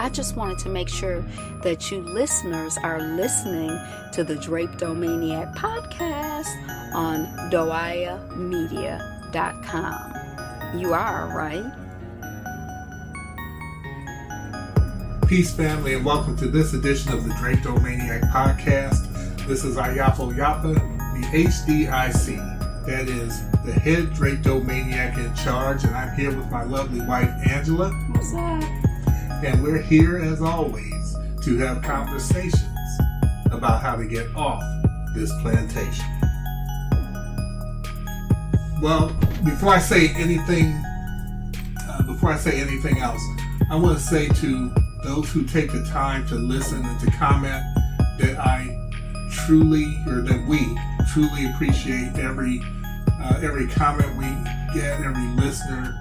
I just wanted to make sure that you listeners are listening to the Drapedomaniac podcast on doayamedia.com. You are, right? Peace, family, and welcome to this edition of the Drapedomaniac podcast. This is Ayafo Yapa, the HDIC. That is the head Drapedomaniac in charge, and I'm here with my lovely wife, Angela. What's up? And we're here, as always, to have conversations about how to get off this plantation. Well, before I say anything else, I want to say to those who take the time to listen and to comment that we truly appreciate every comment we get, every listener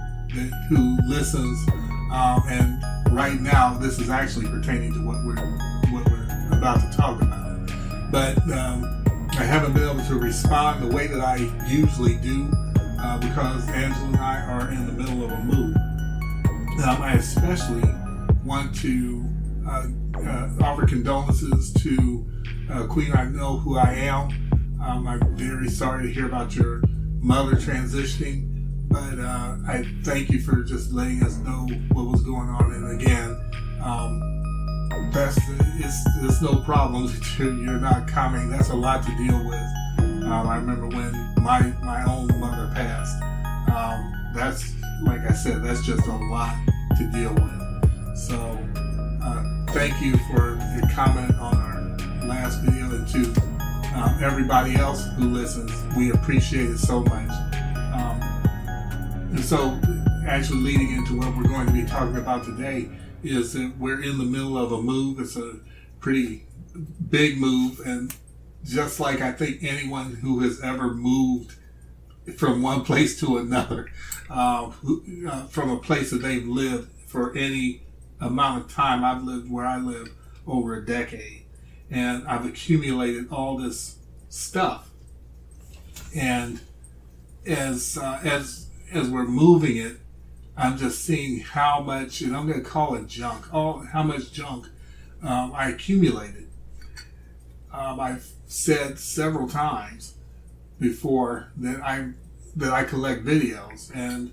who listens, and right now this is actually pertaining to what we're about to talk about. But I haven't been able to respond the way that I usually do because Angela and I are in the middle of a move. I especially want to offer condolences to Queen. I know who I am. I'm very sorry to hear about your mother transitioning, but I thank you for just letting us know what was going on. And again, it's no problem that you're not coming. That's a lot to deal with. I remember when my own mother passed. That's, like I said, that's just a lot to deal with. So thank you for your comment on our last video, and to everybody else who listens. We appreciate it so much. And so actually leading into what we're going to be talking about today is that we're in the middle of a move. It's a pretty big move, and just like I think anyone who has ever moved from one place to another, from a place that they've lived for any amount of time. I've lived where I live over a decade, and I've accumulated all this stuff. And as we're moving it, I'm just seeing how much, and I'm going to call it junk, how much junk I accumulated. I've said several times before that I collect videos, and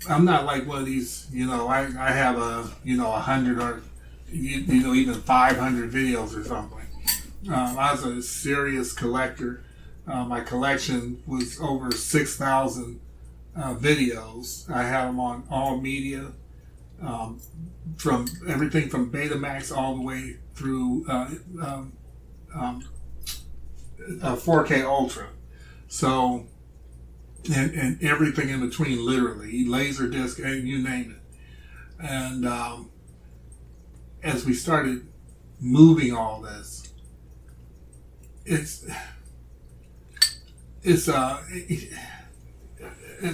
I'm not like one of these, I have 100 or, even 500 videos or something. I was a serious collector. My collection was over 6,000 videos. I have them on all media, from everything from Betamax all the way through 4K Ultra. So, and everything in between, literally, Laserdisc, and you name it. And as we started moving all this,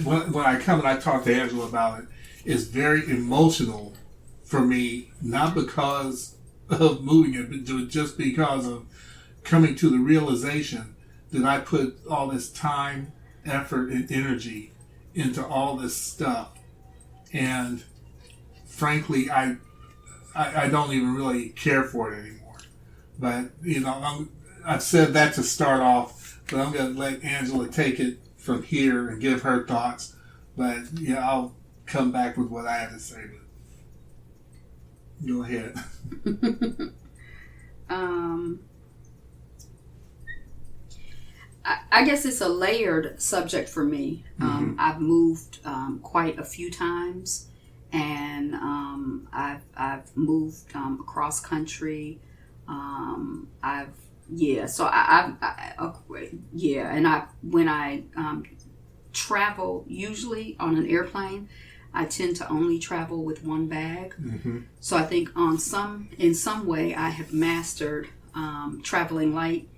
when I come and I talk to Angela about it, it's very emotional for me, not because of moving it, but just because of coming to the realization that I put all this time, effort, and energy into all this stuff, and frankly, I don't even really care for it anymore. But I've said that to start off, but I'm going to let Angela take it from here and give her thoughts. But I'll come back with what I have to say. But go ahead. I guess it's a layered subject for me. I've moved quite a few times, and I've moved across country. And when I travel, usually on an airplane, I tend to only travel with one bag. So I think in some way I have mastered traveling light.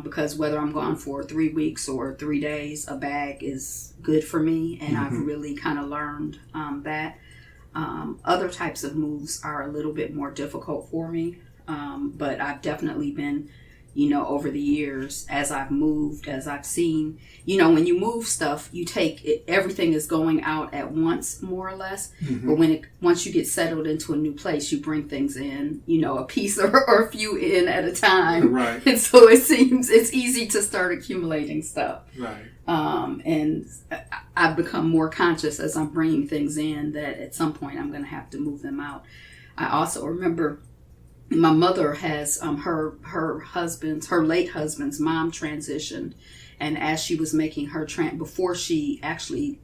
Because whether I'm gone for 3 weeks or 3 days, a bag is good for me, and I've really kind of learned that. Other types of moves are a little bit more difficult for me, but I've definitely been over the years, as I've moved, as I've seen, when you move stuff, you take it, everything is going out at once, more or less. But once you get settled into a new place, you bring things in, a piece or a few in at a time. Right. And so it seems it's easy to start accumulating stuff. Right. And I've become more conscious as I'm bringing things in that at some point I'm going to have to move them out. I also remember my mother has her late husband's mom transitioned, and as she was making her before she actually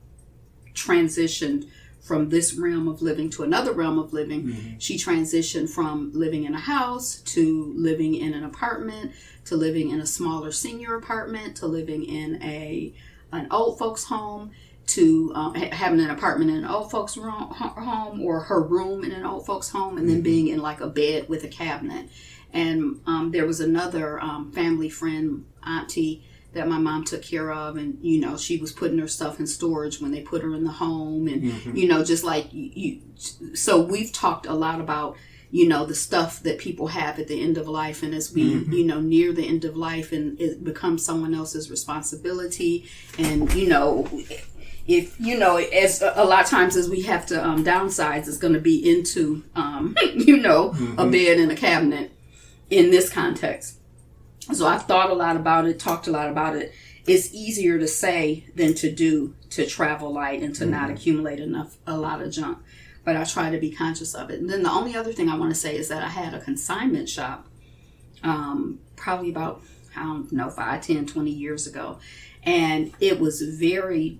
transitioned from this realm of living to another realm of living, she transitioned from living in a house to living in an apartment to living in a smaller senior apartment to living in an old folks home to having an apartment in an old folks home or her room in an old folks home, and then being in like a bed with a cabinet. And there was another family friend, auntie, that my mom took care of, and she was putting her stuff in storage when they put her in the home, and just like you. So we've talked a lot about the stuff that people have at the end of life, and as we near the end of life, and it becomes someone else's responsibility, and if as a lot of times as we have to downsize, it's going to be into a bed and a cabinet in this context. So I've thought a lot about it, talked a lot about it. It's easier to say than to do, to travel light and to not accumulate a lot of junk. But I try to be conscious of it. And then the only other thing I want to say is that I had a consignment shop probably about, 5, 10, 20 years ago. And it was very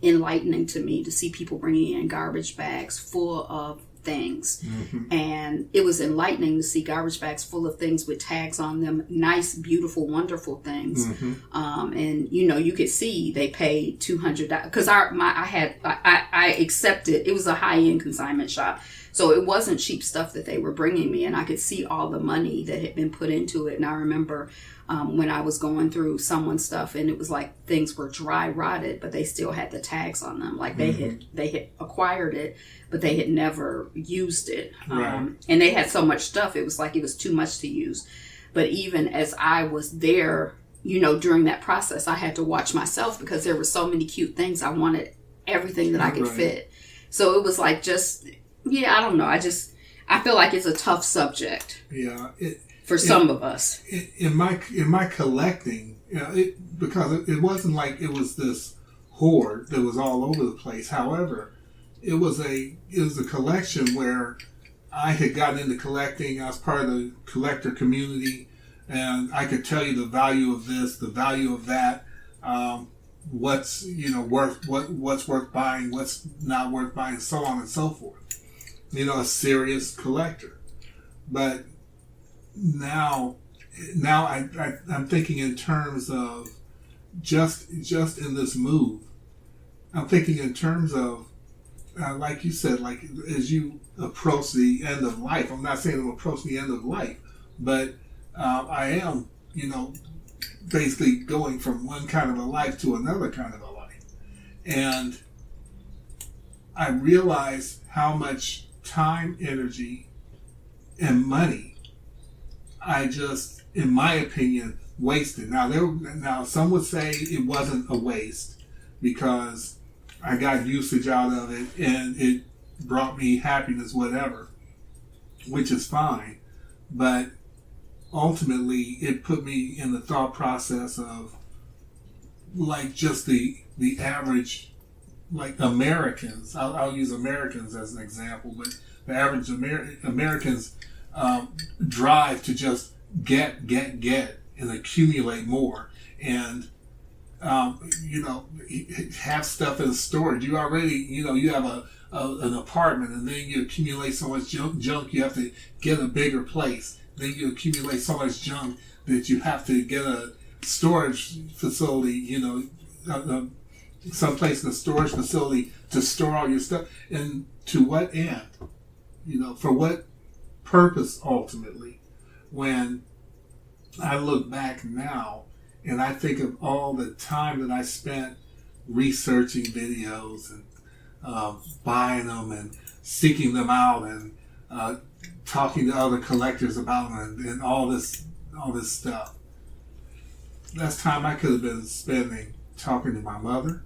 enlightening to me to see people bringing in garbage bags full of things. And it was enlightening to see garbage bags full of things with tags on them, nice, beautiful, wonderful things. And you could see they paid $200 because I accepted. It was a high-end consignment shop, so it wasn't cheap stuff that they were bringing me, and I could see all the money that had been put into it. And I remember when I was going through someone's stuff, and it was like things were dry rotted, but they still had the tags on them, like they had acquired it, but they had never used it. And they had so much stuff, it was like it was too much to use. But even as I was there, during that process, I had to watch myself because there were so many cute things. I wanted everything that I could fit. So it was like I don't know. I feel like it's a tough subject. Yeah. For some of us. In my collecting, because it wasn't like it was this hoard that was all over the place. However, it was a collection where I had gotten into collecting. I was part of the collector community, and I could tell you the value of this, the value of that, what's what's worth buying, what's not worth buying, so on and so forth. A serious collector. But now I'm thinking in terms of just in this move. I'm thinking in terms of like you said, like as you approach the end of life. I'm not saying I'm approaching the end of life, but I am, basically going from one kind of a life to another kind of a life, and I realize how much time, energy, and money I just, in my opinion, wasted. Now some would say it wasn't a waste because I got usage out of it and it brought me happiness, whatever, which is fine. But ultimately, it put me in the thought process of like just the average, like Americans. I'll use Americans as an example, but the average Americans drive to just get and accumulate more, and have stuff in storage. You already you have an apartment, and then you accumulate so much junk you have to get a bigger place. Then you accumulate so much junk that you have to get a storage facility, someplace in a storage facility to store all your stuff. And to what end? For what purpose ultimately? When I look back now and I think of all the time that I spent researching videos and buying them and seeking them out and talking to other collectors about them and all this all this stuff. That's time I could have been spending talking to my mother.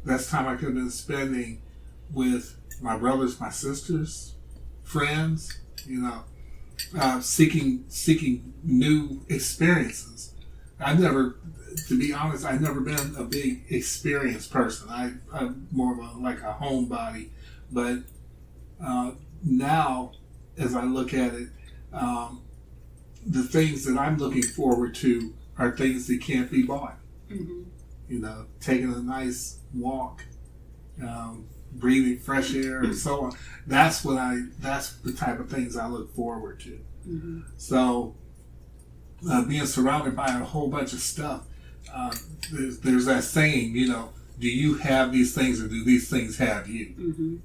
That's time I could have been spending with my brothers, my sisters, friends, seeking new experiences. To be honest, I've never been a big experience person. I'm more of like a homebody. But now, as I look at it, the things that I'm looking forward to are things that can't be bought. Mm-hmm. Taking a nice walk, breathing fresh air, and so on. That's the type of things I look forward to. Mm-hmm. So, being surrounded by a whole bunch of stuff, there's that saying, do you have these things or do these things have you? Mm-hmm.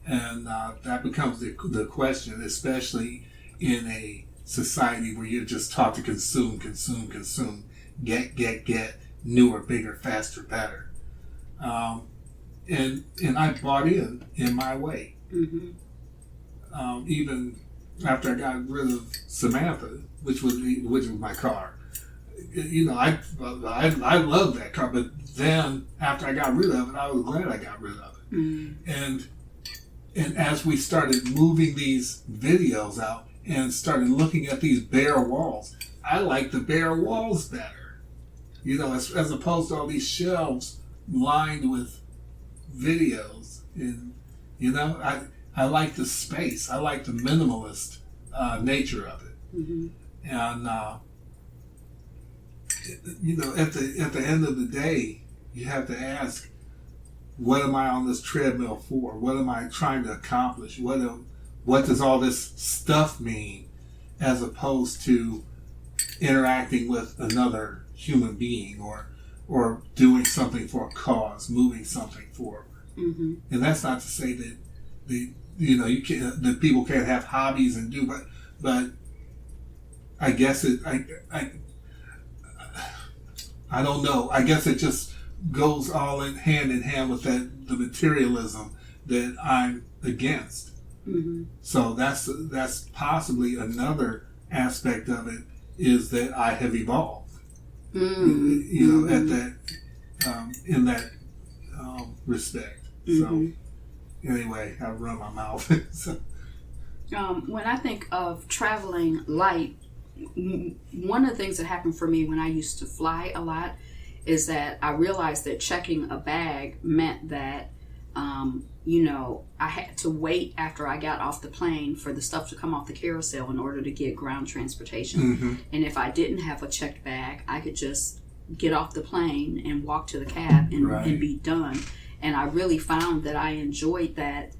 And that becomes the question, especially in a society where you're just taught to consume, get, newer, bigger, faster, better. And I bought in my way. Mm-hmm. Even after I got rid of Samantha, which was my car. I loved that car, but then after I got rid of it, I was glad I got rid of it. Mm-hmm. And as we started moving these videos out and started looking at these bare walls, I like the bare walls better. As opposed to all these shelves lined with videos. And, I like the space. I like the minimalist nature of it. Mm-hmm. And, at the end of the day, you have to ask, what am I on this treadmill for? What am I trying to accomplish? What does all this stuff mean, as opposed to interacting with another human being or doing something for a cause, moving something forward? Mm-hmm. And that's not to say that that people can't have hobbies and do, but I guess I don't know. I guess it just goes all hand in hand with the materialism that I'm against. Mm-hmm. So that's possibly another aspect of it, is that I have evolved. Mm-hmm. At that in that respect. Mm-hmm. So anyway, I've run my mouth. So. When I think of traveling light, one of the things that happened for me when I used to fly a lot is that I realized that checking a bag meant that, I had to wait after I got off the plane for the stuff to come off the carousel in order to get ground transportation. Mm-hmm. And if I didn't have a checked bag, I could just get off the plane and walk to the cab and be done. And I really found that I enjoyed that.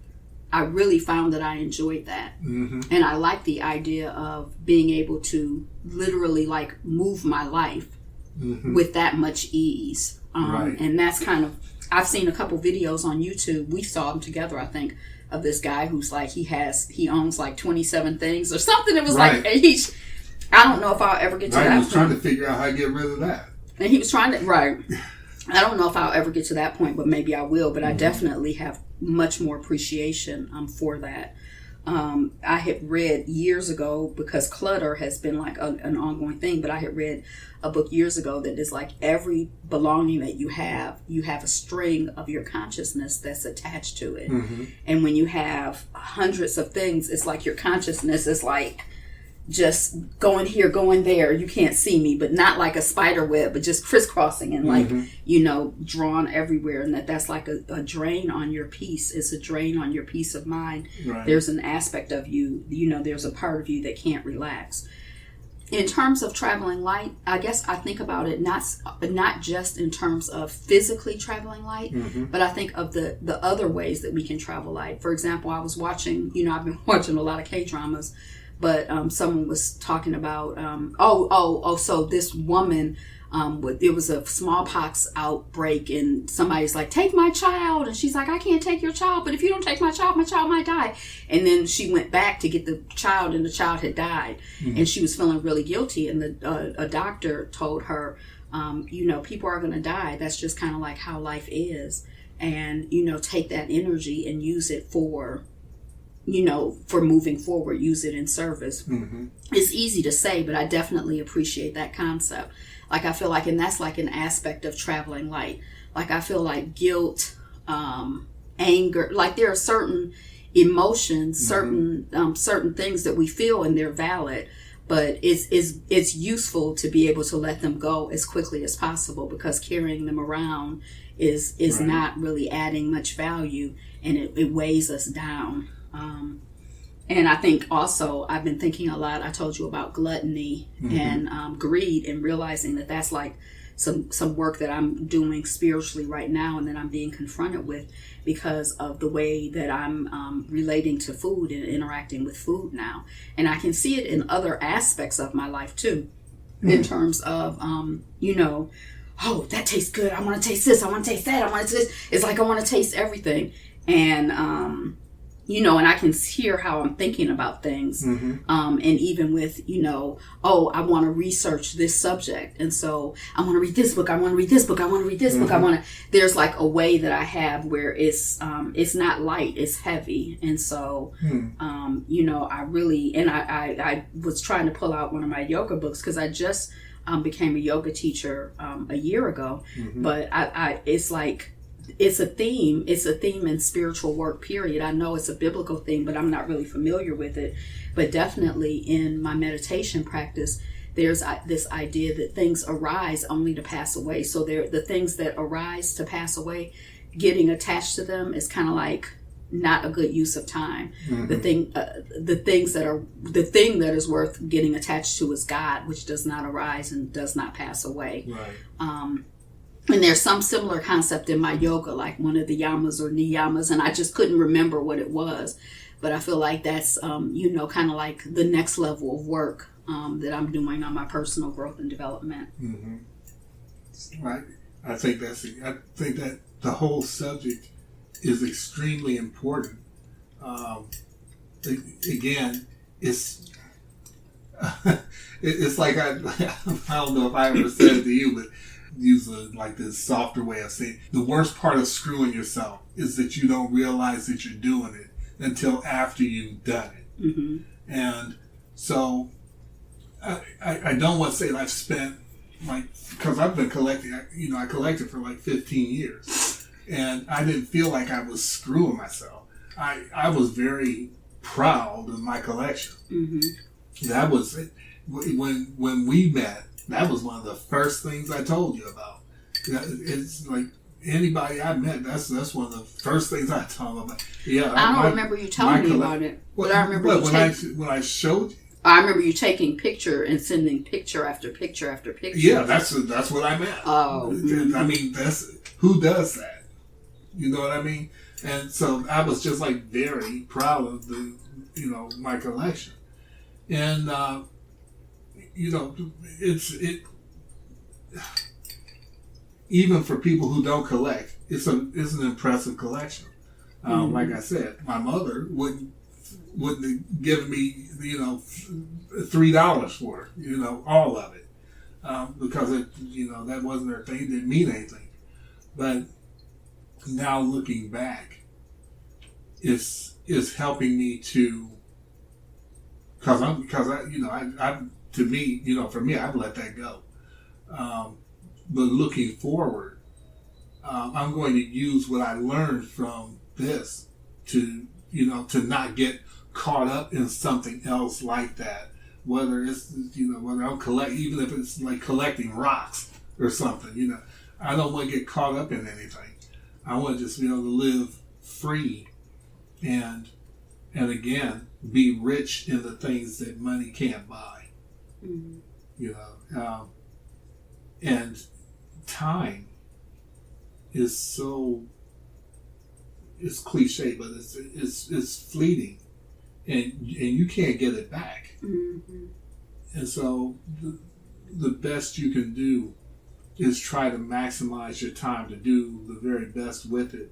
Mm-hmm. And I like the idea of being able to literally move my life mm-hmm. with that much ease. And that's kind of, I've seen a couple videos on YouTube. We saw them together, I think, of this guy who's he owns 27 things or something. It was I don't know if I'll ever get to that point. He was trying to figure out how to get rid of that. And he was trying to, I don't know if I'll ever get to that point, but maybe I will. But mm-hmm. I definitely have much more appreciation for that. I had read years ago, because clutter has been an ongoing thing, but I had read a book years ago that is every belonging that you have a string of your consciousness that's attached to it. Mm-hmm. And when you have hundreds of things, it's your consciousness is just going here, going there. You can't see me, but not like a spider web, but just crisscrossing and mm-hmm. Drawn everywhere. And that's a drain on your peace. It's a drain on your peace of mind. Right. There's an aspect of you, there's a part of you that can't relax. In terms of traveling light, I guess I think about it not just in terms of physically traveling light, mm-hmm. but I think of the other ways that we can travel light. For example, I was watching, I've been watching a lot of K-dramas, but someone was talking about, so this woman, there was a smallpox outbreak and somebody's take my child. And she's I can't take your child, but if you don't take my child might die. And then she went back to get the child and the child had died. Mm-hmm. And she was feeling really guilty. And a doctor told her, people are going to die. That's just kind of how life is. And, take that energy and use it for for moving forward, use it in service. Mm-hmm. It's easy to say, but I definitely appreciate that concept. Like, I feel like, and that's like an aspect of traveling light. Like, I feel like guilt, anger, like there are certain emotions, certain things that we feel, and they're valid, but it's useful to be able to let them go as quickly as possible, because carrying them around is Right. not really adding much value, and it weighs us down. And I think also, I've been thinking a lot, I told you about gluttony and greed, and realizing that that's like some work that I'm doing spiritually right now, and that I'm being confronted with because of the way that I'm relating to food and interacting with food now. And I can see it in other aspects of my life too, in terms of, oh, that tastes good. I want to taste this. I want to taste that. I want to taste this. It's like I want to taste everything. And, and I can hear how I'm thinking about things. And even with, oh, I want to research this subject. And so I want to read this book. I want to read this book. I want to read this book. There's like a way that I have where it's not light, it's heavy. And so, I really, and I was trying to pull out one of my yoga books, because I just became a yoga teacher a year ago. But it's like, it's a theme in spiritual work, period. I know it's a biblical theme, but I'm not really familiar with it. But definitely in my meditation practice, there's this idea that things arise only to pass away. So the things that arise to pass away, getting attached to them is kind of like not a good use of time. The thing that is worth getting attached to is God, which does not arise and does not pass away. Right. And there's some similar concept in my yoga, like one of the yamas or niyamas, and I just couldn't remember what it was. But I feel like that's, kind of like the next level of work that I'm doing on my personal growth and development. Right. I think that the whole subject is extremely important. Again, it's like I don't know if I ever said it to you, but use this softer way of saying the worst part of screwing yourself is that you don't realize that you're doing it until after you've done it. And so I don't want to say that I've spent because I've been collecting, I collected for 15 years, and I didn't feel like I was screwing myself. I was very proud of my collection. That was it. When we met, that was one of the first things I told you about. It's like anybody I met, that's one of the first things I told them about. Yeah, I don't remember you telling me about it, but I remember when I showed you. I remember you taking picture and sending picture after picture after picture. Yeah, that's what I meant. Oh, I mean, that's who does that. You know what I mean? And so I was just very proud of my collection, and even for people who don't collect, it's an impressive collection. Like I said, my mother wouldn't have given me $3 for it, all of it, because that wasn't her thing. It didn't mean anything. But now looking back, it's helping me to, to me, for me, I've let that go. But looking forward, I'm going to use what I learned from this to not get caught up in something else like that. Whether it's, whether I'm even if it's like collecting rocks or something, I don't want to get caught up in anything. I want to just be able to live free and again, be rich in the things that money can't buy. And time is it's cliche, but it's fleeting, and you can't get it back. And so the best you can do is try to maximize your time to do the very best with it,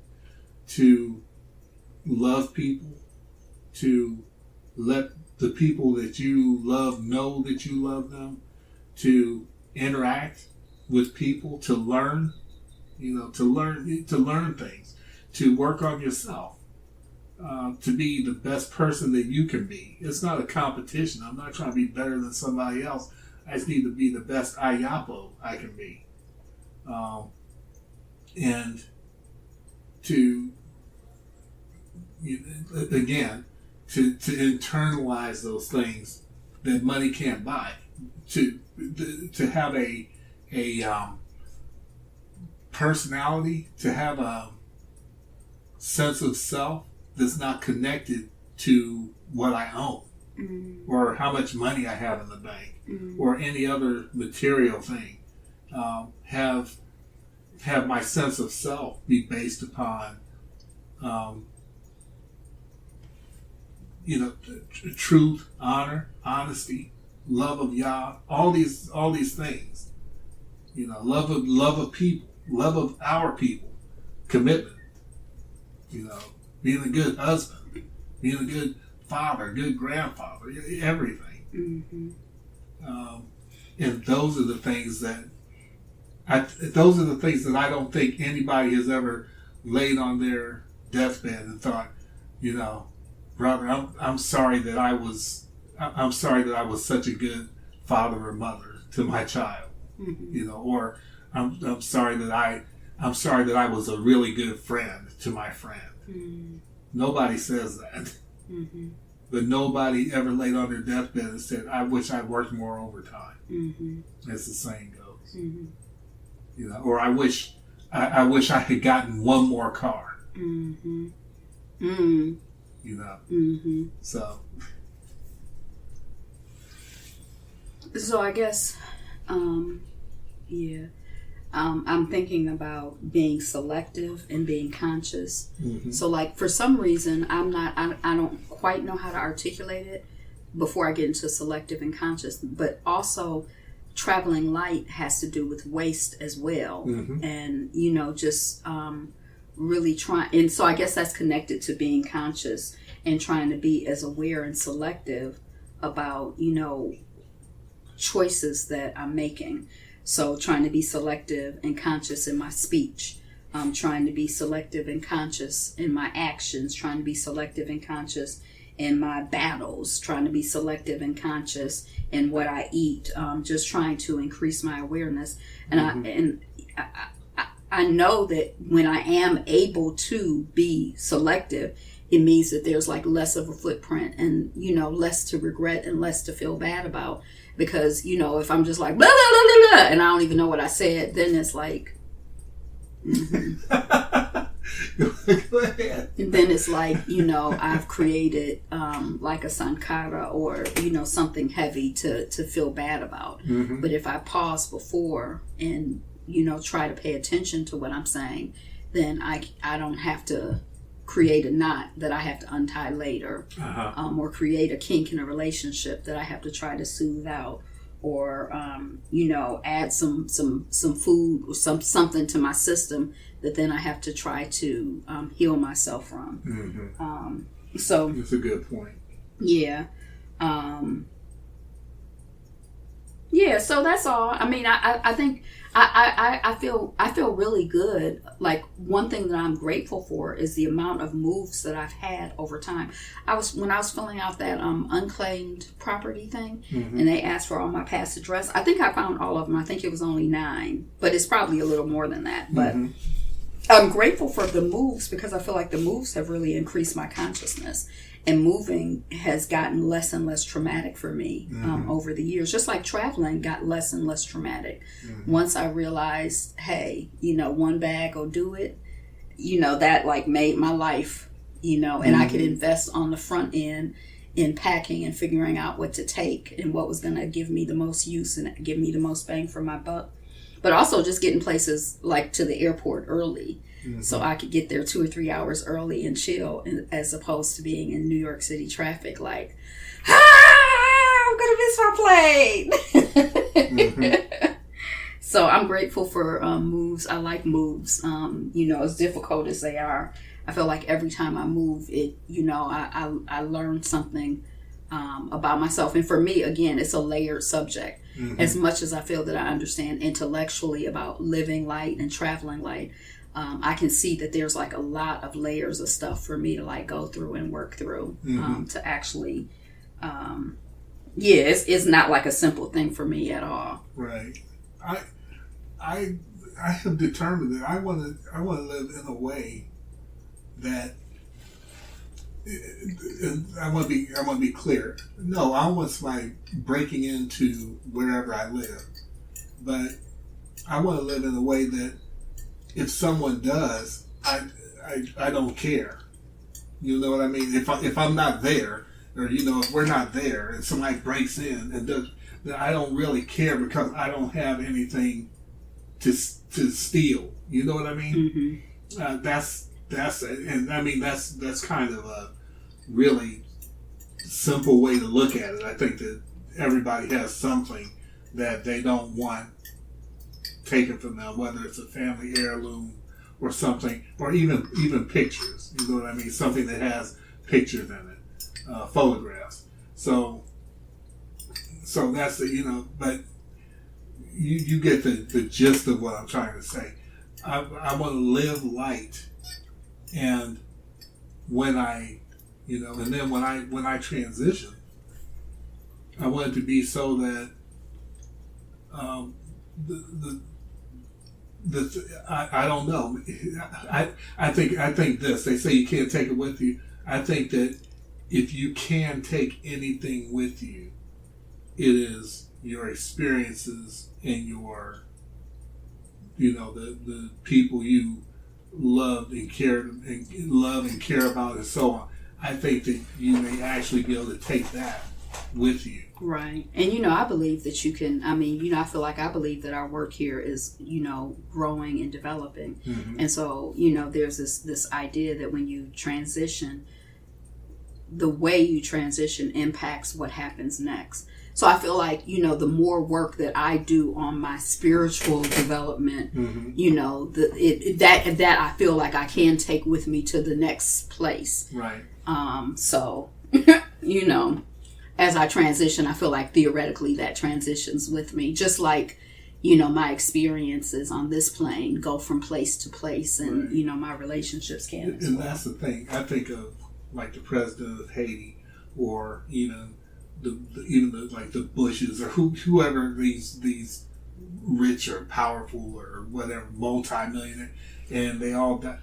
to love people, to let the people that you love know that you love them, to interact with people, to learn, to learn things, to work on yourself. to be the best person that you can be. It's not a competition. I'm not trying to be better than somebody else. I just need to be the best Ayapo I can be. And to, again, to internalize those things that money can't buy. To have a personality, to have a sense of self that's not connected to what I own, or how much money I have in the bank, or any other material thing. Have my sense of self be based upon, truth, honor, honesty, love of Yah, all these things. Love of people, love of our people, commitment. Being a good husband, being a good father, good grandfather, everything. And those are the things that I don't think anybody has ever laid on their deathbed and thought, brother, I'm sorry that I was such a good father or mother to my child, or I'm sorry that I was a really good friend to my friend. Nobody says that. But nobody ever laid on their deathbed and said, I wish I worked more overtime. As the saying goes. Or I wish I had gotten one more car. So I guess, I'm thinking about being selective and being conscious. So like for some reason, I don't quite know how to articulate it before I get into selective and conscious, but also traveling light has to do with waste as well. And, just really trying. And so I guess that's connected to being conscious and trying to be as aware and selective about, choices that I'm making. So trying to be selective and conscious in my speech. Trying to be selective and conscious in my actions. Trying to be selective and conscious in my battles. Trying to be selective and conscious in what I eat. Just trying to increase my awareness. And I know that when I am able to be selective, it means that there's like less of a footprint and, less to regret and less to feel bad about. Because, if I'm just like, blah, blah, blah, blah, blah, and I don't even know what I said, then it's like, Go ahead. And then it's like, I've created like a sankara or, something heavy to feel bad about. But if I pause before and, try to pay attention to what I'm saying, then I don't have to create a knot that I have to untie later, or create a kink in a relationship that I have to try to soothe out, or add some food or something to my system that then I have to try to heal myself from. So that's a good point. Yeah. So that's all. I mean, I think I feel really good. Like one thing that I'm grateful for is the amount of moves that I've had over time. When I was filling out that unclaimed property thing, and they asked for all my past address. I think I found all of them. I think it was only 9, but it's probably a little more than that. But I'm grateful for the moves because I feel like the moves have really increased my consciousness. And moving has gotten less and less traumatic for me over the years. Just like traveling got less and less traumatic. Once I realized, hey, one bag will do it, that like made my life, and I could invest on the front end in packing and figuring out what to take and what was going to give me the most use and give me the most bang for my buck. But also just getting places like to the airport early. So I could get there 2 or 3 hours early and chill, as opposed to being in New York City traffic like, I'm going to miss my plane. So I'm grateful for moves. I like moves, as difficult as they are. I feel like every time I move, I learn something about myself. And for me, again, it's a layered subject. As much as I feel that I understand intellectually about living light and traveling light, I can see that there's like a lot of layers of stuff for me to like go through and work through to actually, it's not like a simple thing for me at all. Right. I have determined that I want to live in a way that I want to be clear. No, I want somebody breaking into wherever I live, but I want to live in a way that if someone does, I don't care. You know what I mean? If I'm not there, or if we're not there, and somebody breaks in and does, then I don't really care because I don't have anything to steal. You know what I mean? Mm-hmm. That's and I mean that's kind of a really simple way to look at it. I think that everybody has something that they don't want taken from them, whether it's a family heirloom or something, or even pictures. You know what I mean? Something that has pictures in it, photographs. So that's but you get the gist of what I'm trying to say. I want to live light, and when and then when I transition, I want it to be so that I don't know. I think this. They say you can't take it with you. I think that if you can take anything with you, it is your experiences and your, the people you loved and cared and care about and so on. I think that you may actually be able to take that with you. Right. And, I believe that you can, I feel like I believe that our work here is, growing and developing. Mm-hmm. And so, there's this idea that when you transition, the way you transition impacts what happens next. So I feel like, the more work that I do on my spiritual development, mm-hmm. That I feel like I can take with me to the next place. Right. So, as I transition, I feel like theoretically that transitions with me. Just like, my experiences on this plane go from place to place, and, right. My relationships can as well. And that's the thing. I think of like the president of Haiti, or, even the Bushes, or whoever these rich or powerful or whatever, multi-millionaire, and they all got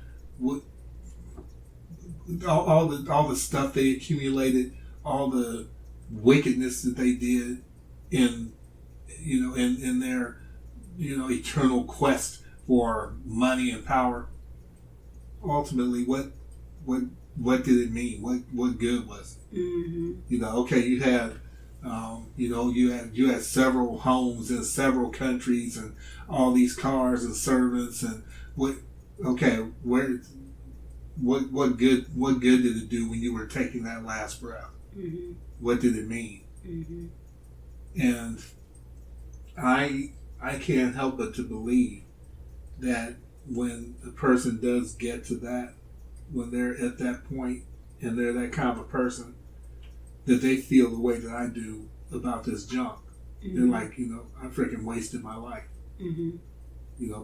all the stuff they accumulated, all the wickedness that they did in their eternal quest for money and power. Ultimately, what did it mean? What good was it? Mm-hmm. Okay, you had you had several homes in several countries and all these cars and servants, and what good did it do when you were taking that last breath? Mm-hmm. What did it mean? Mm-hmm. And I can't help but to believe that when a person does get to that, when they're at that point and they're that kind of a person, that they feel the way that I do about this junk. Mm-hmm. They're like, I freaking wasted my life. Mm-hmm.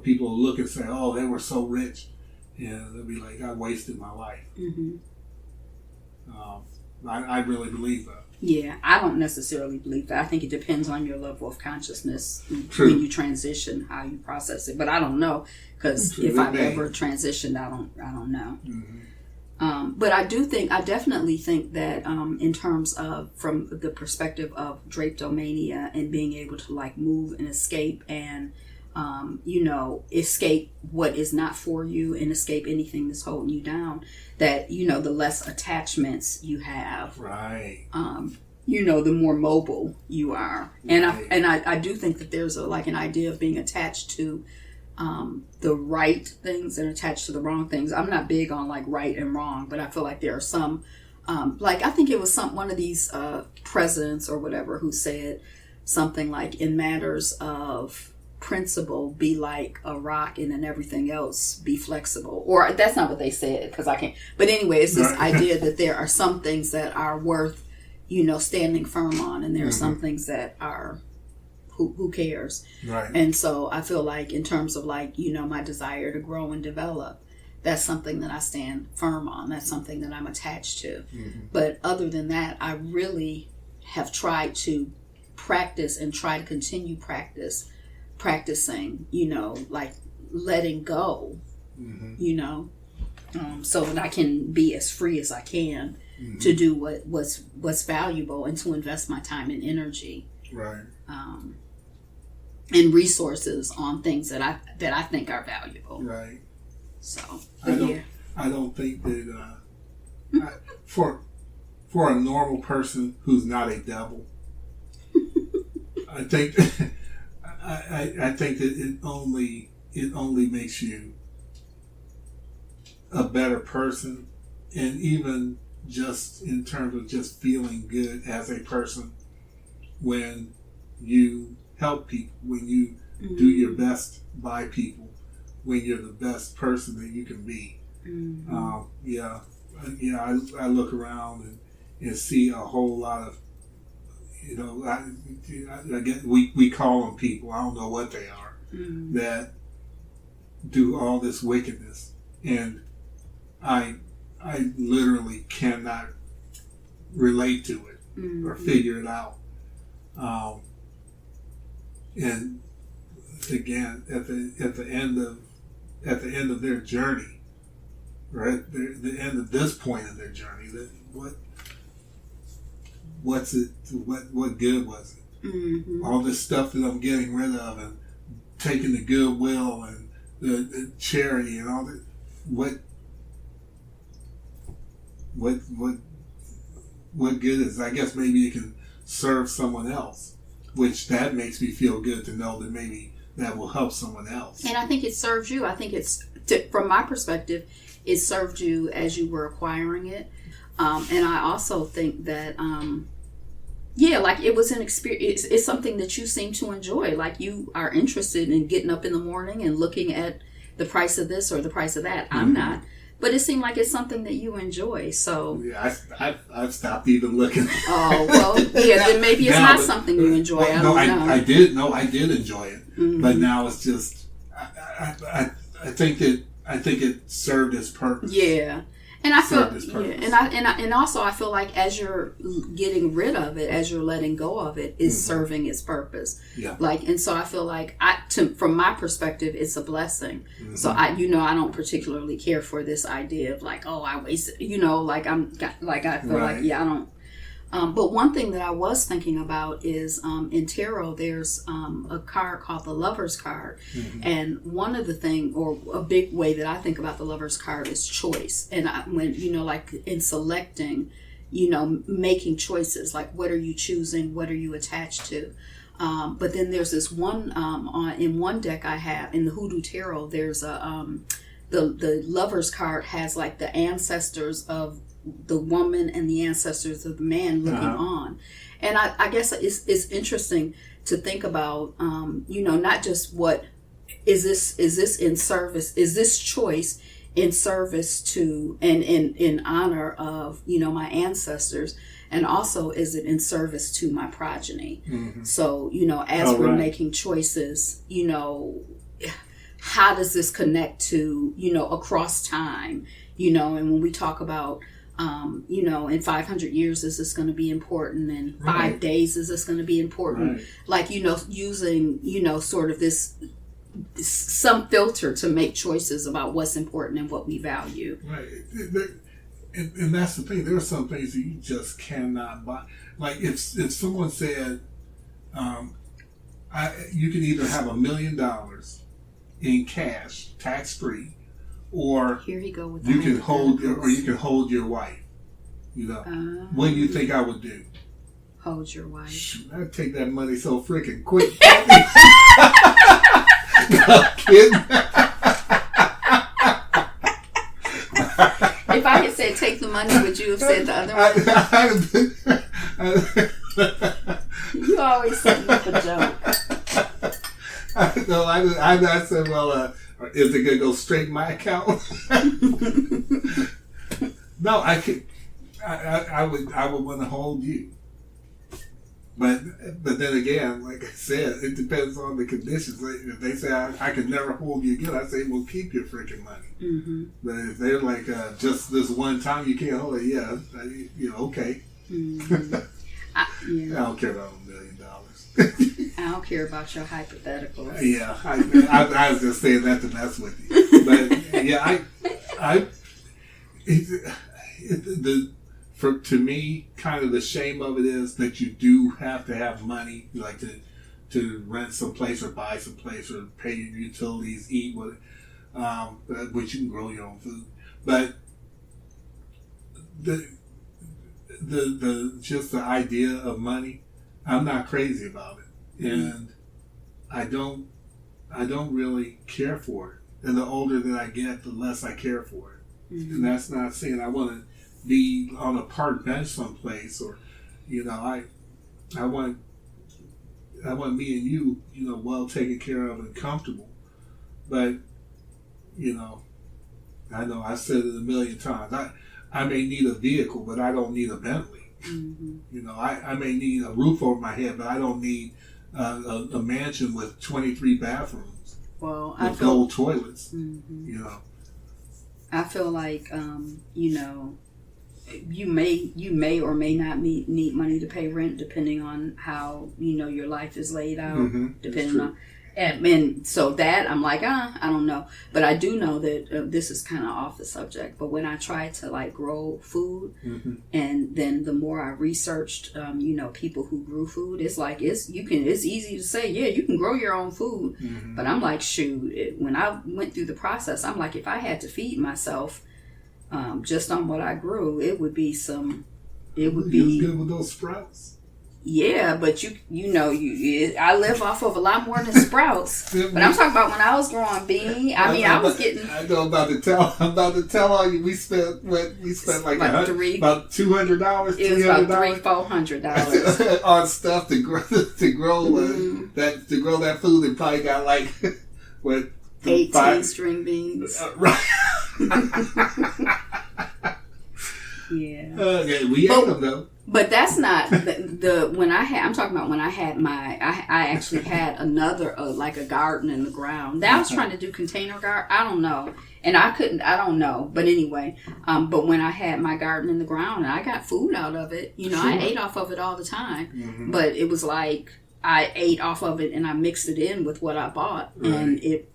People will look and say, oh, they were so rich. And they'll be like, I wasted my life. Mm-hmm. I really believe that. Yeah, I don't necessarily believe that. I think it depends on your level of consciousness. True. When you transition, how you process it. But I don't know, because if I've ever transitioned, I don't know. Mm-hmm. But I definitely think that in terms of, from the perspective of drapetomania and being able to like move and escape and escape what is not for you and escape anything that's holding you down, that, the less attachments you have. Right. The more mobile you are. And I do think that there's an idea of being attached to the right things and attached to the wrong things. I'm not big on like right and wrong, but I feel like there are some, I think it was one of these presidents or whatever who said something like, in matters of principle, be like a rock, and then everything else be flexible. Or that's not what they said, because I can't. But anyway, it's this idea that there are some things that are worth, standing firm on, and there are some things that are who cares? Right. And so I feel like in terms of like, my desire to grow and develop, that's something that I stand firm on. That's something that I'm attached to. Mm-hmm. But other than that, I really have tried to practice and try to continue practicing, like letting go, so that I can be as free as I can to do what's valuable and to invest my time and energy, right, and resources on things that I think are valuable. Right. So I don't think that for a normal person who's not a devil, I think I think that it only makes you a better person, and even just in terms of just feeling good as a person when you help people, when you do your best by people, when you're the best person that you can be. I look around and see a whole lot of, I guess we call them people, I don't know what they are, that do all this wickedness, and I literally cannot relate to it or figure it out. And again, at the end of their journey, or at the end of this point of their journey, what good was it? All this stuff that I'm getting rid of, and taking the goodwill and the charity and all that. What good is it? I guess maybe it can serve someone else, which that makes me feel good to know that maybe that will help someone else. And I think it serves you. I think from my perspective, it served you as you were acquiring it. And I also think that, like it was an experience. It's something that you seem to enjoy. Like you are interested in getting up in the morning and looking at the price of this or the price of that. I'm not. But it seemed like it's something that you enjoy. So yeah, I've stopped even looking. Oh well, yeah. Then maybe it's not something you enjoy. I don't know. I did enjoy it, but now it's just I think it served its purpose. Yeah, and I feel and also I feel like as you're getting rid of it, as you're letting go of it, is serving its purpose. Yeah. And so I feel like from my perspective, it's a blessing. So I don't particularly care for this idea of like, oh, I wasted. I feel like I don't. But one thing that I was thinking about is in tarot, there's a card called the Lover's card. And one of the things, or a big way that I think about the Lover's card is choice. And when, like in selecting, making choices, like what are you choosing? What are you attached to? But then there's this one, in one deck I have, in the Hoodoo Tarot, there's the Lover's card has like the ancestors of the woman and the ancestors of the man looking on. And I guess it's interesting to think about, not just what is this in service, is this choice in service to and in honor of, my ancestors, and also is it in service to my progeny. So, as we're making choices, how does this connect to, across time, and when we talk about in 500 years, is this going to be important? In 5 days, is this going to be important? Like, using, sort of this, some filter to make choices about what's important and what we value. Right. And that's the thing. There are some things that you just cannot buy. Like if someone said, you can either have $1 million in cash, tax free, or here you go with you can hold your wife. What do you think I would do? Hold your wife. Shoot, I'd take that money so freaking quick. No kidding. If I had said take the money, would you have said the other one? You always setting up a joke. No, I said, well, is it going to go straight in my account? No, I would want to hold you. But then again, like I said, it depends on the conditions. If they say I can never hold you again, I say, well, keep your freaking money. Mm-hmm. But if they're like just this one time you can't hold it, okay. Mm-hmm. I don't care about $1 million. I don't care about your hypotheticals. Yeah, I was just saying that to mess with you. But yeah, to me, kind of the shame of it is that you do have to have money, like to rent some place or buy some place or pay your utilities, eat with it, which you can grow your own food. But the just the idea of money, I'm not crazy about it, and I don't really care for it. And the older that I get, the less I care for it. Mm-hmm. And that's not saying I want to be on a park bench someplace, or I want me and you well taken care of and comfortable. But I know I said it a million times. I may need a vehicle, but I don't need a Bentley. Mm-hmm. I may need a roof over my head, but I don't need a mansion with 23 bathrooms with gold toilets. Mm-hmm. I feel like you may or may not need money to pay rent, depending on how your life is laid out. Mm-hmm. Depending on, and so that I'm like, I don't know, but I do know that this is kind of off the subject. But when I tried to grow food, mm-hmm. and then the more I researched, people who grew food, it's easy to say, yeah, you can grow your own food, mm-hmm. but I'm like, shoot, when I went through the process, I'm like, if I had to feed myself. Just on what I grew, it would be. You was good with those sprouts. Yeah, but I live off of a lot more than sprouts. But I'm talking about when I was growing beans. I was getting. I know I'm about to tell all you. We spent like about $200. It was about $300-$400 on stuff to grow mm-hmm. to grow that food, and probably got like what 18 string beans. Right. Yeah. We ate them though. But that's not I'm talking about when I had I actually had another like a garden in the ground. That I was trying to do container garden. I don't know. And I don't know. But anyway, but when I had my garden in the ground and I got food out of it, sure. I ate off of it all the time. Mm-hmm. But it was like I ate off of it and I mixed it in with what I bought. Right. And it,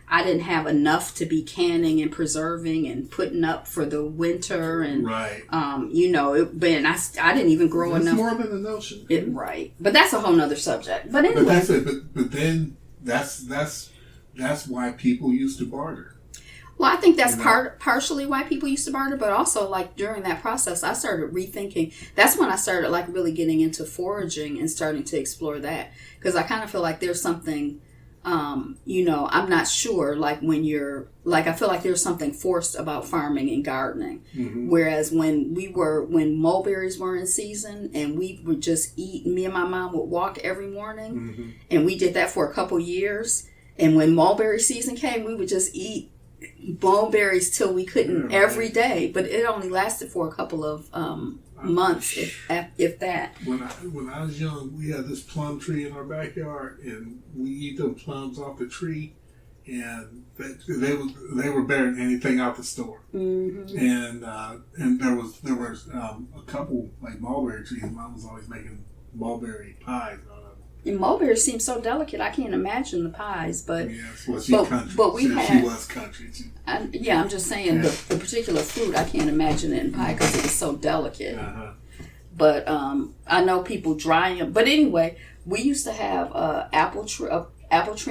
I didn't have enough to be canning and preserving and putting up for the winter, and right. I didn't even grow enough. It's more than a notion, right? But that's a whole nother subject. But anyway, but that's it. But then that's why people used to barter. Well, I think that's partially why people used to barter, but also during that process, I started rethinking. That's when I started really getting into foraging and starting to explore that, because I kind of feel like there's something. I'm not sure, when you're, I feel like there's something forced about farming and gardening. Mm-hmm. Whereas when mulberries were in season and we would just eat, me and my mom would walk every morning, mm-hmm. and we did that for a couple years. And when mulberry season came, we would just eat mulberries till we couldn't every day. But it only lasted for a couple of months, if that. When I was young, we had this plum tree in our backyard, and we eat them plums off the tree, and they were better than anything out the store. Mm-hmm. And there was a couple mulberry trees. Mom was always making mulberry pies out of them. And mulberries seem so delicate. I can't imagine the pies, but yes, well, she was country. I'm just saying the particular fruit. I can't imagine it in pie because it was so delicate. Uh-huh. But I know people dry them. But anyway, we used to have an apple tree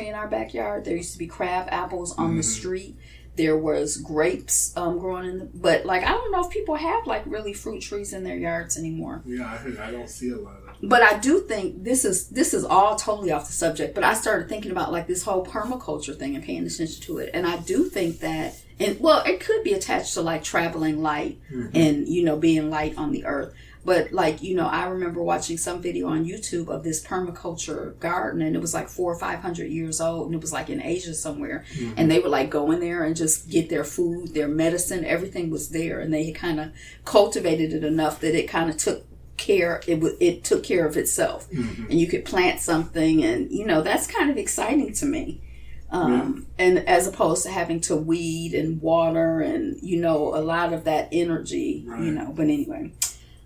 in our backyard. There used to be crab apples on mm-hmm. the street. There was grapes growing but I don't know if people have really fruit trees in their yards anymore. Yeah, I don't see a lot of them. But I do think this is all totally off the subject. But I started thinking about this whole permaculture thing and paying attention to it. And I do think that, it could be attached to traveling light mm-hmm. and being light on the earth. But I remember watching some video on YouTube of this permaculture garden, and it was 400 or 500 years old, and it was in Asia somewhere. Mm-hmm. And they would go in there and just get their food, their medicine, everything was there. And they kind of cultivated it enough that it kind of took care. It took care of itself, and you could plant something, and that's kind of exciting to me. And as opposed to having to weed and water and a lot of that energy, But anyway,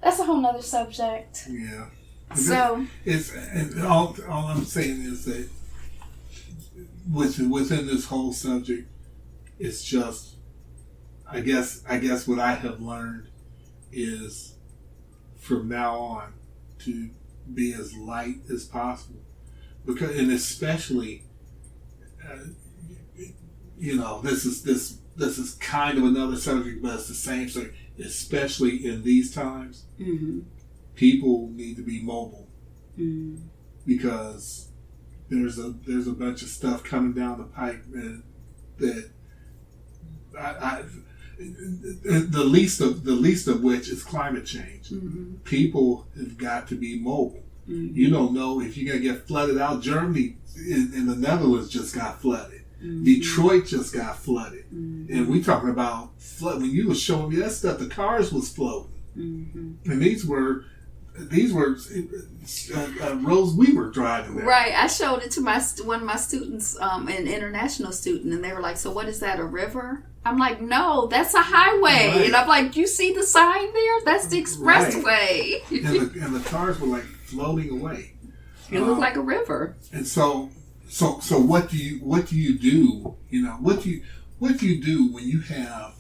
that's a whole nother subject. Yeah. So and all I'm saying is that within this whole subject, it's just I guess what I have learned is from now on to be as light as possible, and especially this is kind of another subject, but it's the same subject. Especially in these times, people need to be mobile because there's a bunch of stuff coming down the pipe that the least of which is climate change. People have got to be mobile. You don't know if you're gonna get flooded out. Germany in the Netherlands just got flooded. Detroit just got flooded, and we talking about flood. When you were showing me that stuff, the cars was floating, and these were roads we were driving there. Right, I showed it to one of my students, an international student, and they were like, "So what is that? A river?" I'm like, "No, that's a highway." Right. And I'm like, "You see the sign there? That's the expressway." Right. and the cars were like floating away. It looked like a river. And so what do you do? What do you do when you have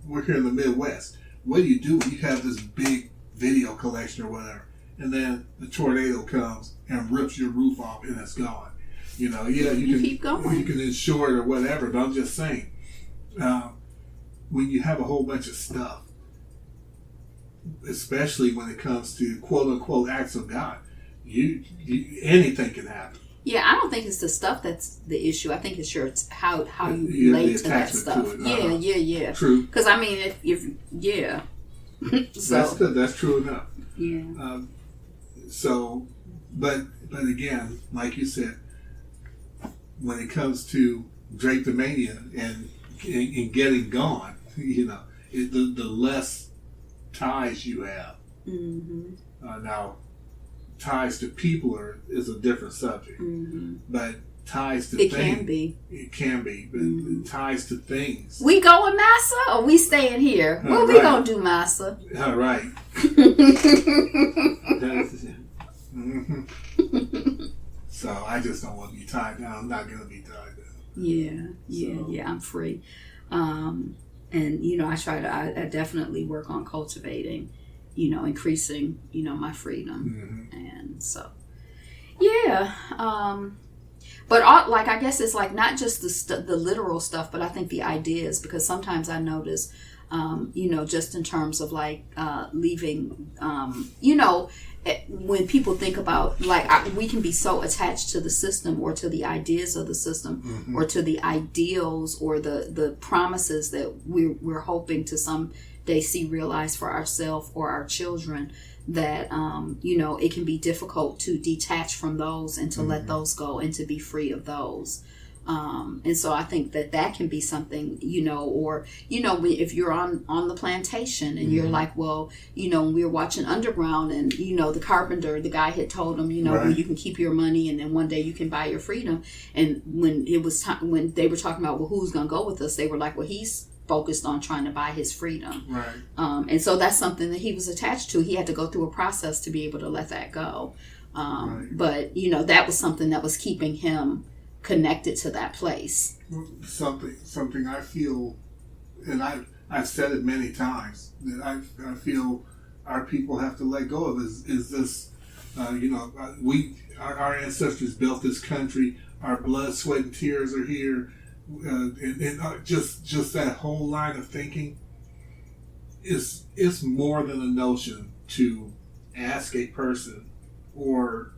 we're here in the Midwest. What do you do when you have this big video collection or whatever, and then the tornado comes and rips your roof off and it's gone? You can keep going. You can insure it or whatever. But I'm just saying, when you have a whole bunch of stuff, especially when it comes to quote unquote acts of God, you anything can happen. Yeah, I don't think it's the stuff that's the issue. I think it's how you relate to that stuff. Yeah. True. Because I mean, if so that's true enough. Yeah. But again, like you said, when it comes to drapetomania and getting gone, the less ties you have. Now, ties to people is a different subject, but ties to things. It can be, but ties to things. We going Massa or we staying here? What we gonna do, Massa? All right. So I just don't want to be tied down. I'm not gonna be tied down. Yeah. I'm free, and I definitely work on cultivating. Increasing, my freedom. And so, yeah. But I guess it's like not just the literal stuff, but I think the ideas, because sometimes I notice, just in terms of leaving, when people think about, we can be so attached to the system or to the ideas of the system or to the ideals or the promises that we're hoping to someday see realized for ourselves or our children, that it can be difficult to detach from those and to let those go and to be free of those. And so I think that can be something, or if you're on the plantation and you're like, well, we were watching Underground, and the carpenter, the guy had told him, well, you can keep your money and then one day you can buy your freedom. And when it was when they were talking about, well, who's gonna go with us, they were like, well, he's focused on trying to buy his freedom. And so that's something that he was attached to. He had to go through a process to be able to let that go. But that was something that was keeping him connected to that place. Something I feel, and I've said it many times, that I feel our people have to let go of is this. Our ancestors built this country. Our blood, sweat, and tears are here. And just that whole line of thinking is more than a notion to ask a person, or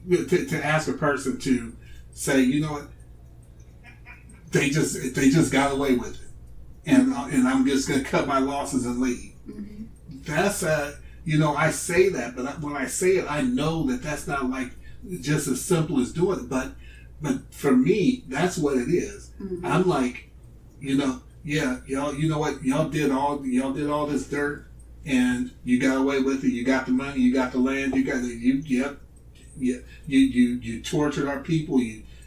to ask a person to say, you know what, they just got away with it, and I'm just gonna cut my losses and leave. That's I say that, but when I say it, I know that that's not like just as simple as doing it, but for me, that's what it is. I'm like, y'all, you know what? Y'all did all this dirt. and you got away with it. You got the money, you got the land, you got the you tortured our people.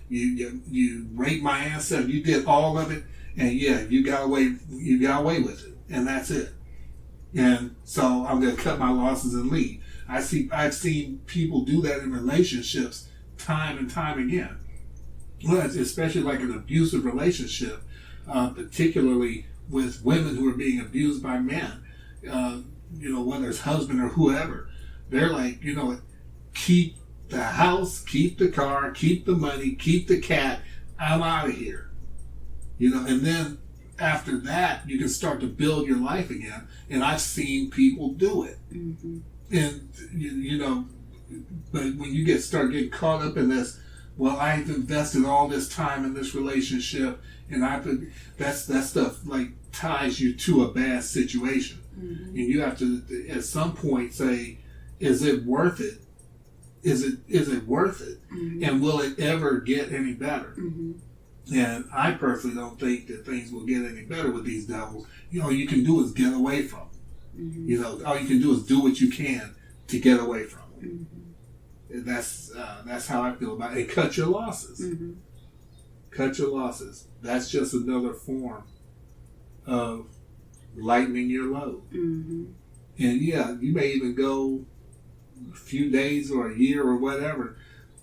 You raped my ancestors. You did all of it, and you got away with it, and that's it. And so I'm gonna cut my losses and leave. I've seen people do that in relationships time and time again. Well, especially like an abusive relationship, particularly with women who are being abused by men. Whether it's husband or whoever, they're like, keep the house, keep the car, keep the money, keep the cat. I'm out of here. And then after that, you can start to build your life again. And I've seen people do it. Mm-hmm. And but when you start getting caught up in this, well, I've invested all this time in this relationship, and that stuff like ties you to a bad situation. Mm-hmm. And you have to at some point say, is it worth it? Is it worth it? Mm-hmm. And will it ever get any better? Mm-hmm. And I personally don't think that things will get any better with these devils. All you can do is get away from them. Mm-hmm. All you can do is do what you can to get away from them. Mm-hmm. And that's how I feel about it. And cut your losses. Mm-hmm. Cut your losses. That's just another form of lightening your load. Mm-hmm. And you may even go a few days or a year or whatever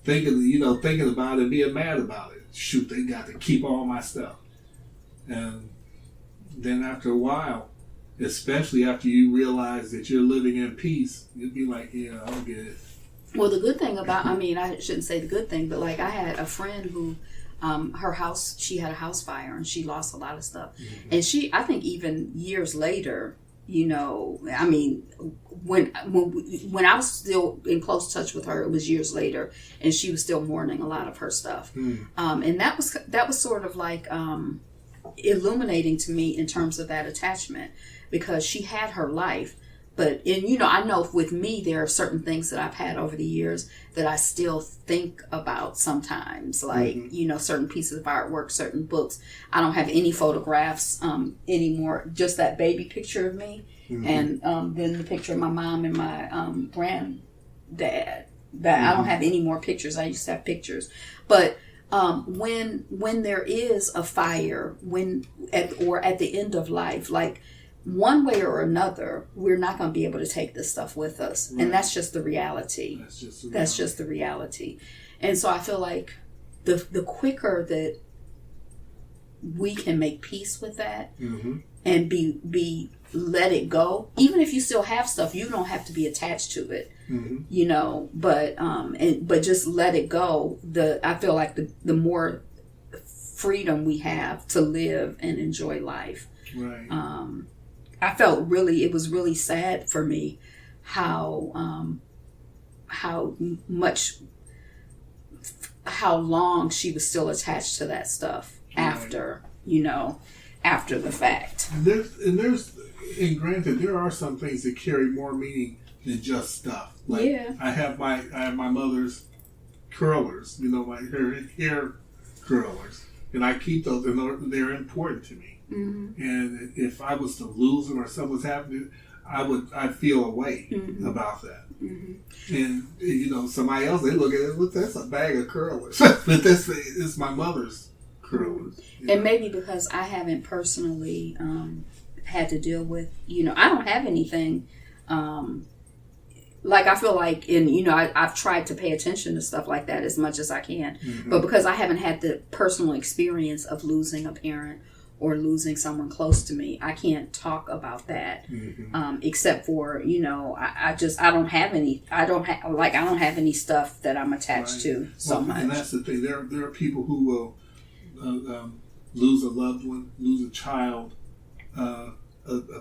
thinking about it and being mad about it. Shoot, they got to keep all my stuff. And then after a while, especially after you realize that you're living in peace, you'll be like, yeah, I'll get it. Well, the good thing about, I shouldn't say the good thing, but like I had a friend who, her house, she had a house fire and she lost a lot of stuff. Mm-hmm. And I think even years later, when I was still in close touch with her, it was years later, and she was still mourning a lot of her stuff. Mm. And that was sort of like illuminating to me in terms of that attachment, because she had her life. But I know with me, there are certain things that I've had over the years that I still think about sometimes, like, mm-hmm. Certain pieces of artwork, certain books. I don't have any photographs anymore, just that baby picture of me. Mm-hmm. And then the picture of my mom and my granddad. That mm-hmm. I don't have any more pictures. I used to have pictures. But when there is a fire, or at the end of life, like, one way or another, we're not going to be able to take this stuff with us. Right. And that's just the reality. That's just the reality. And so I feel like the quicker that we can make peace with that, mm-hmm. and be let it go, even if you still have stuff, you don't have to be attached to it, mm-hmm. But just let it go. I feel like the more freedom we have to live and enjoy life. Right. I felt it was really sad for me how long she was still attached to that stuff after the fact. And granted, there are some things that carry more meaning than just stuff. Like, yeah. I have my mother's curlers, her hair curlers, and I keep those, and they're important to me. Mm-hmm. And if I was to lose them or something was happening, I'd feel a way mm-hmm. about that. Mm-hmm. And somebody else, they look at it, look, that's a bag of curlers, but it's my mother's curlers. And maybe because I haven't personally had to deal with, I don't have anything. Like, I feel like I've tried to pay attention to stuff like that as much as I can, mm-hmm. but because I haven't had the personal experience of losing a parent or losing someone close to me, I can't talk about that. Mm-hmm. Except for, I don't have any stuff that I'm attached to much. And that's the thing. There are people who will lose a loved one, lose a child, a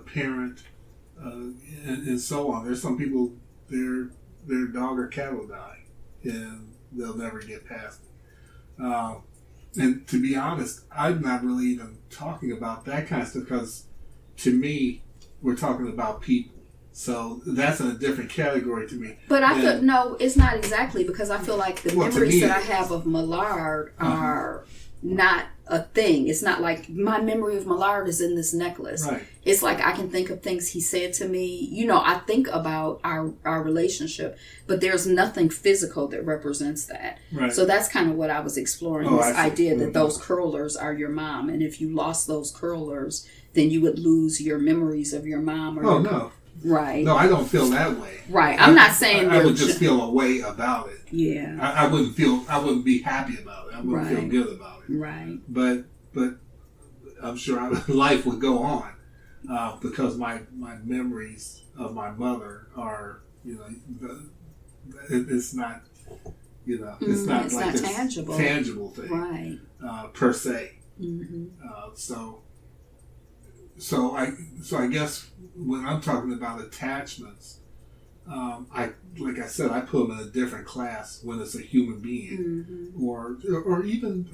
parent, and so on. There's some people, their dog or cat will die, and they'll never get past it. And to be honest, I'm not really even talking about that kind of stuff, because to me, we're talking about people. So that's in a different category to me. But no, it's not exactly, because I feel like the memories that I have of Millard are not a thing. It's not like my memory of Millard is in this necklace. Right. It's like I can think of things he said to me. You know, I think about our relationship, but there's nothing physical that represents that. Right. So that's kind of what I was exploring, this idea that Mm-hmm. those curlers are your mom. And if you lost those curlers, then you would lose your memories of your mom. Or no. Right. No, I don't feel that way. Right. I'm not saying I would just feel a way about it. Yeah. I wouldn't be happy about it. I wouldn't feel good about it. Right. But I'm sure life would go on because my memories of my mother are, you know, it's not, you know, it's not it's like not this tangible thing, right? Per se. Mm-hmm. So I guess when I'm talking about attachments, like I said, I put them in a different class when it's a human being, or even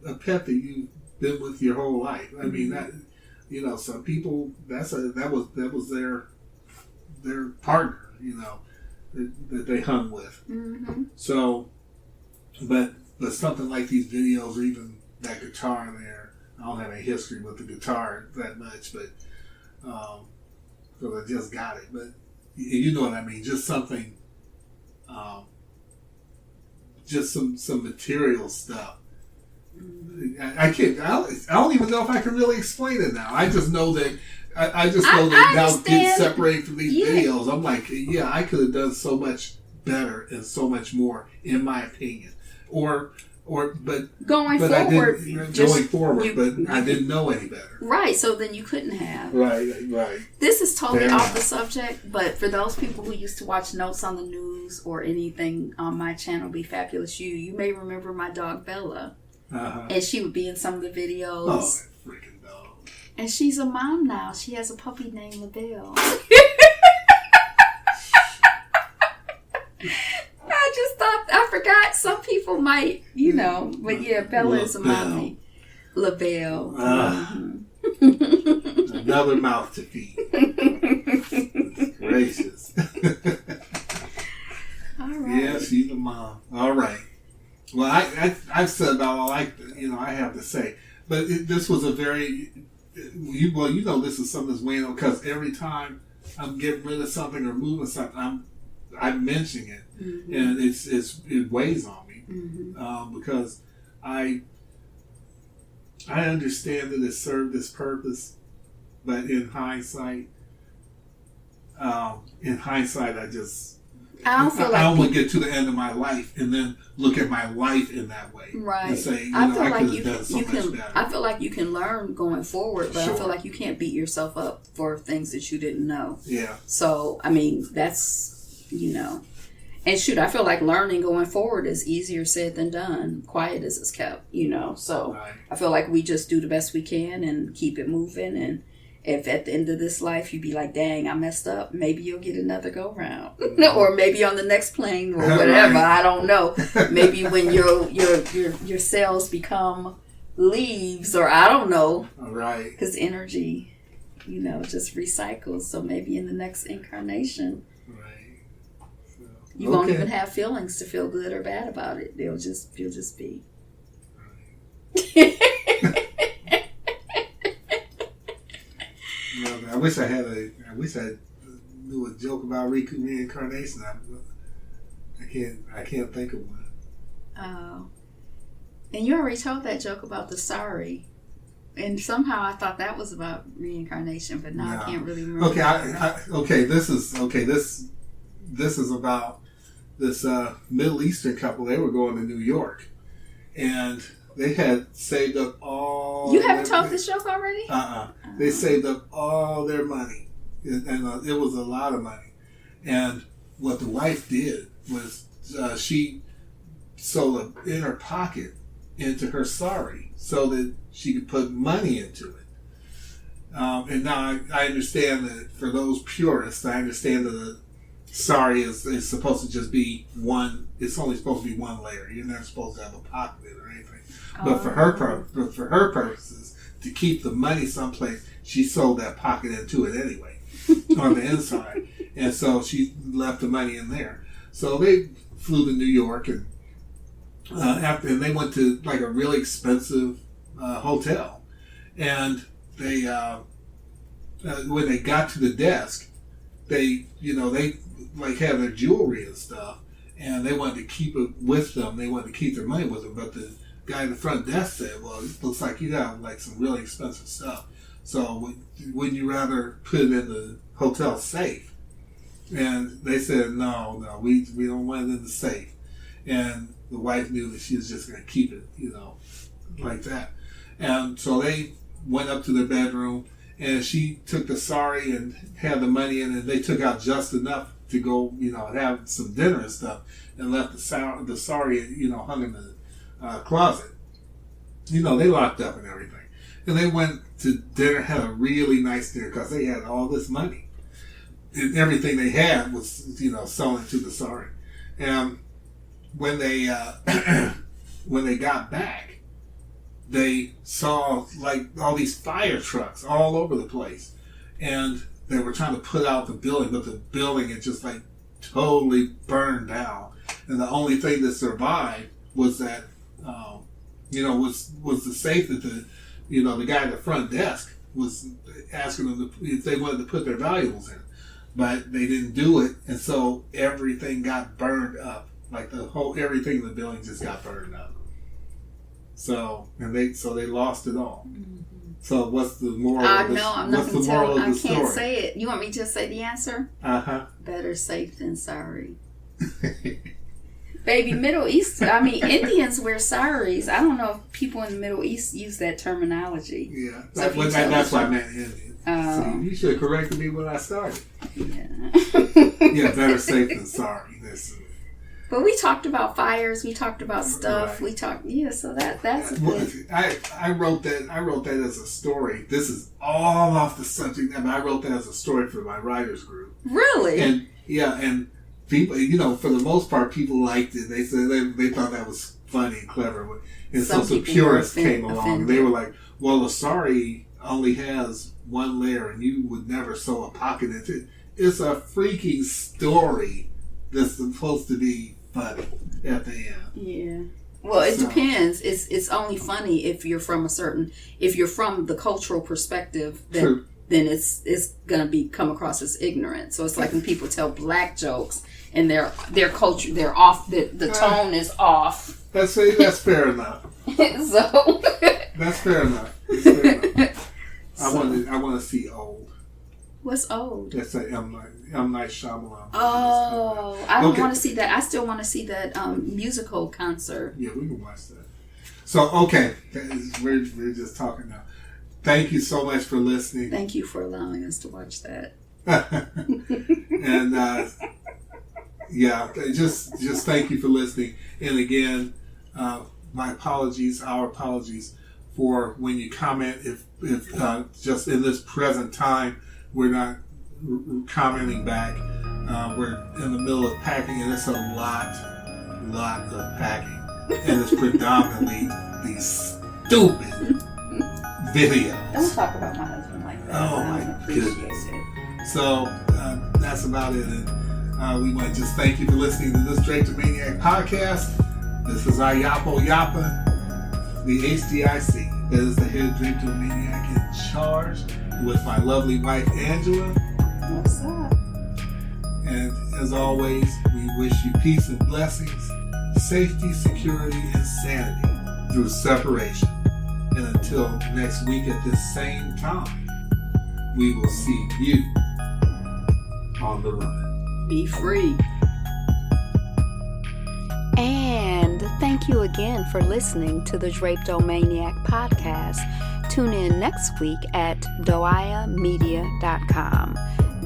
a pet that you've been with your whole life. I mean that, you know, some people that was their partner, you know, that they hung with. Mm-hmm. So, but something like these videos or even that guitar there, I don't have any history with the guitar that much, but because I just got it. But you know what I mean? Just something, just some material stuff. I can't. I don't even know if I can really explain it now. I just know that. I just know that now getting separated from these videos, I'm like, yeah, I could have done so much better and so much more, in my opinion. But going forward, I didn't know any better. Right, so then you couldn't have. Right. This is totally off the subject, but for those people who used to watch Notes on the News or anything on my channel, Be Fabulous You may remember my dog Bella. Uh-huh. And she would be in some of the videos. Oh, that freaking dog. And she's a mom now. She has a puppy named LaBelle. I forgot. Some people might, you know, but yeah, Bella is a mommy. LaBelle. Another mouth to feed. Gracious. All right. Yeah, she's a mom. All right. Well, I've said about all I have to say, but this was a very, you know, this is something that's weighing on, because every time I'm getting rid of something or moving something, I'm mentioning it, and it weighs on me, because I understand that it served its purpose, but in hindsight, I don't want to get to the end of my life and then look at my life in that way, right? And say, I feel like you can. I feel like you can learn going forward, but Sure. I feel like you can't beat yourself up for things that you didn't know. Yeah. So I mean, that's, you know, and shoot, I feel like learning going forward is easier said than done. Quiet as it's kept, you know. So Right. I feel like we just do the best we can and keep it moving. And if at the end of this life you be like, dang, I messed up, maybe you'll get another go round. Or maybe on the next plane or whatever. Right. I don't know. Maybe when your cells become leaves, or I don't know. Right. Because energy, you know, just recycles. So maybe in the next incarnation, Right. So, you won't even have feelings to feel good or bad about it. You'll just be. Right. I wish I knew a joke about reincarnation. I can't think of one. Oh, and you already told that joke about the sorry, and somehow I thought that was about reincarnation, but now I can't really remember. Okay, this is about this Middle Eastern couple. They were going to New York, and they had saved up all. You haven't told this joke already? They saved up all their money, and it was a lot of money. And what the wife did was she sewed an inner pocket into her sari so that she could put money into it. And now I understand that for those purists, I understand that the sari is supposed to just be one. It's only supposed to be one layer. You're not supposed to have a pocket in it or anything. But for her purposes, to keep the money someplace, she sewed that pocket into it anyway, on the inside. And so she left the money in there. So they flew to New York, and and they went to like a really expensive hotel, and they when they got to the desk, they like had their jewelry and stuff, and they wanted to keep it with them. They wanted to keep their money with them, but the guy at the front desk said, "Well, it looks like you got like some really expensive stuff. So wouldn't you rather put it in the hotel safe?" And they said, "No, we don't want it in the safe." And the wife knew that she was just going to keep it, like that. And so they went up to their bedroom, and she took the sari and had the money in it. They took out just enough to go, have some dinner and stuff, and left the sari, hung in the closet. They locked up and everything. And they went to dinner, had a really nice dinner because they had all this money. And everything they had was, sewn into the sari. And when they got back, they saw like all these fire trucks all over the place, and they were trying to put out the building, but the building had just like totally burned down, and the only thing that survived was that was the safe that the guy at the front desk was asking them if they wanted to put their valuables in, but they didn't do it, and so everything got burned up. Like everything in the building just got burned up. So they lost it all. Mm-hmm. So what's the moral? I'm not going to tell. I story? Can't say it. You want me to just say the answer? Better safe than sorry. Baby, Middle East. Indians wear saris. I don't know if people in the Middle East use that terminology. Yeah, that's why I meant Indian. See, you should have corrected me when I started. Yeah. Yeah, better safe than sorry. But we talked about fires. We talked about stuff. Right. So that's a good. I wrote that as a story. This is all off the subject, but I wrote that as a story for my writers group. Really? And people, for the most part, people liked it. They said they thought that was funny and clever. And some purists came along, and they were like, "Well, a sari only has one layer, and you would never sew a pocket into it. It's a freaking story that's supposed to be funny at the end." Yeah. Well, it depends. It's only funny if you're from the cultural perspective. Then it's gonna come across as ignorant. So it's like when people tell black jokes and their culture, they're off. The tone is off. That's fair enough. So that's fair enough. I want to see Old. What's Old? That's a M. Night Shyamalan. Oh, I don't want to see that. I still want to see that musical concert. Yeah, we can watch that. So, okay, we're just talking now. Thank you so much for listening. Thank you for allowing us to watch that. And just thank you for listening. And again, our apologies for when you comment. If just in this present time we're not commenting back. We're in the middle of packing, and it's a lot of packing, and it's predominantly these stupid videos. Don't talk about my husband like that. Oh my goodness! So that's about it. And we want to just thank you for listening to this Drapetomaniac podcast. This is our Yapo Yapa, the HDIC. That is the head Drapetomaniac in charge, with my lovely wife Angela. What's up? And as always, we wish you peace and blessings, safety, security, and sanity through separation. And until next week at this same time, we will see you on the run. Be free. And thank you again for listening to the Drapetomaniac podcast. Tune in next week at doiamedia.com.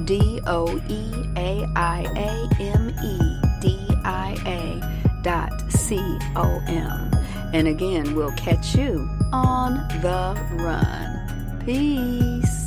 DOIAMEDIA.com. And again, we'll catch you on the run. Peace.